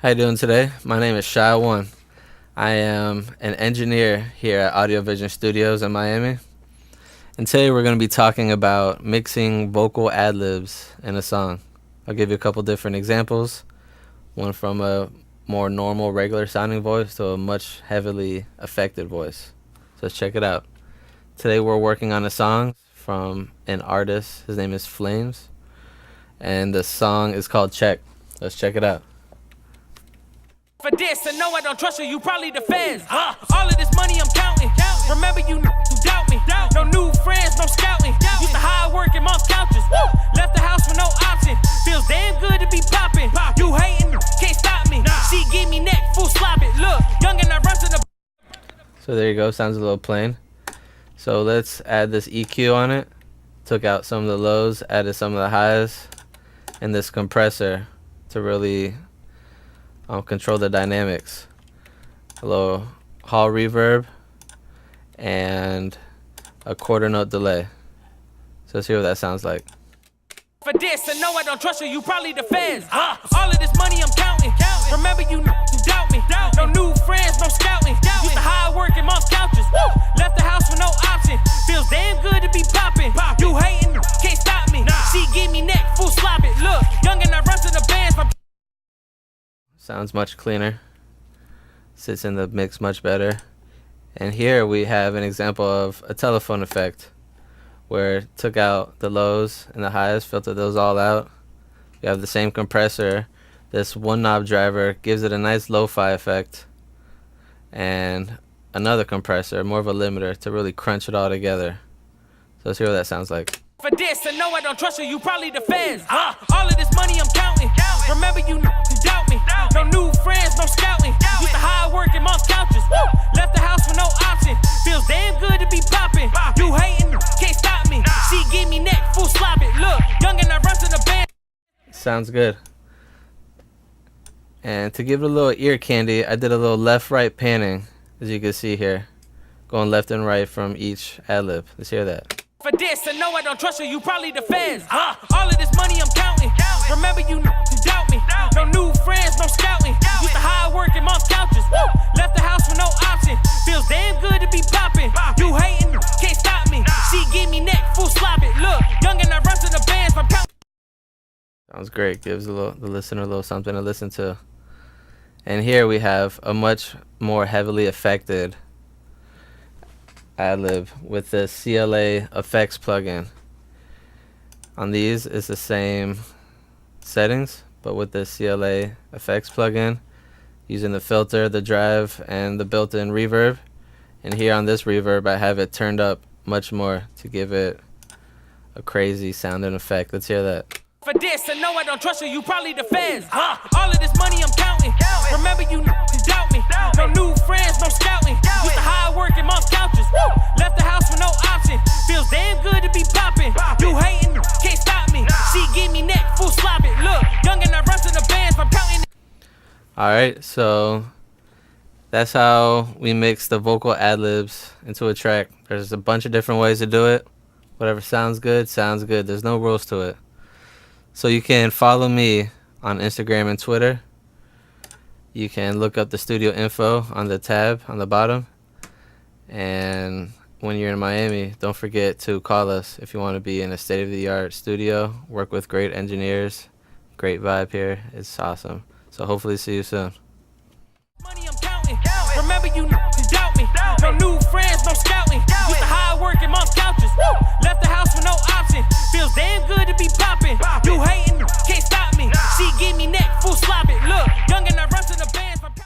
How you doing today? My name is Shi-Wun. I am an engineer here at Audio Vision Studios in Miami. And today we're going to be talking about mixing vocal ad-libs in a song. I'll give you a couple different examples. One from a more normal, regular sounding voice to a much heavily affected voice. So let's check it out. Today we're working on a song from an artist. His name is Flames. And the song is called Check. Let's check it out. For this, I know I don't trust you, you probably the feds. All of this money I'm counting. Remember you doubt me. No new friends, no scouting. Used to hard work in mom's couches. Left the house with no option. Feels damn good to be popping. You hating, can't stop me. She give me neck, full slop it. Look, young and I run to the... So there you go, sounds a little plain. So let's add this EQ on it. Took out some of the lows, added some of the highs, and this compressor to really control the dynamics. A little hall reverb and a quarter note delay. So let's hear what that sounds like. For this, I know I don't trust you, you probably the feds. All of this money I'm counting. Remember you doubt me. No new friends, no scouting. Used to hard work in mom's couches. Left the house with no option. Feels damn good to be popping. You hating, can't stop me. She give me neck, full slop it. Look, young and I run to the bands. Sounds much cleaner. Sits in the mix much better. And here we have an example of a telephone effect where it took out the lows and the highs, filtered those all out. We have the same compressor. This one knob driver gives it a nice lo-fi effect. And another compressor, more of a limiter, to really crunch it all together. So let's hear what that sounds like. For this, I know I don't trust you, you probably the feds. All of this money I'm counting. Remember you doubt me. No new friends, no scouting. Used to hard work in mom's couches. Left the house with no option. Feels damn good to be popping. You hating, can't stop me. She give me neck, full slop it. Look, young and I run to the band. Sounds good. And to give it a little ear candy, I did a little left-right panning, as you can see here. Going left and right from each ad-lib. Let's hear that. For this, I know I don't trust you, you probably the feds. All of this money I'm counting. Remember you doubt me. No new friends, no scouting. Used to hard work in mom's couches. Left the house with no option. Feels damn good to be popping. You hating, can't stop me. She give me neck, full slop it. Look, young and I run to the bands. Sounds great. Gives the listener a little something to listen to. And here we have a much more heavily affected ad-lib with the CLA effects plugin. On these it's the same settings, but with the CLA effects plugin, using the filter, the drive, and the built-in reverb. And here on this reverb I have it turned up much more to give it a crazy sounding effect. Let's hear that. For this, I know I don't trust you, you probably the feds. All of this money I'm counting. Remember you doubt me. No new friends, no scouting. Used to hard work in mom's couches. Left the house with no option. Feels damn good to be popping. You hating, can't stop me. She give me neck, full slop it. Look, young and I run to the bands, I'm counting. Alright, so that's how we mix the vocal ad-libs into a track. There's a bunch of different ways to do it. Whatever sounds good, sounds good. There's no rules to it. So you can follow me on Instagram and Twitter. You can look up the studio info on the tab on the bottom. And when you're in Miami, don't forget to call us if you want to be in a state-of-the-art studio, work with great engineers. Great vibe here. It's awesome. So hopefully see you soon.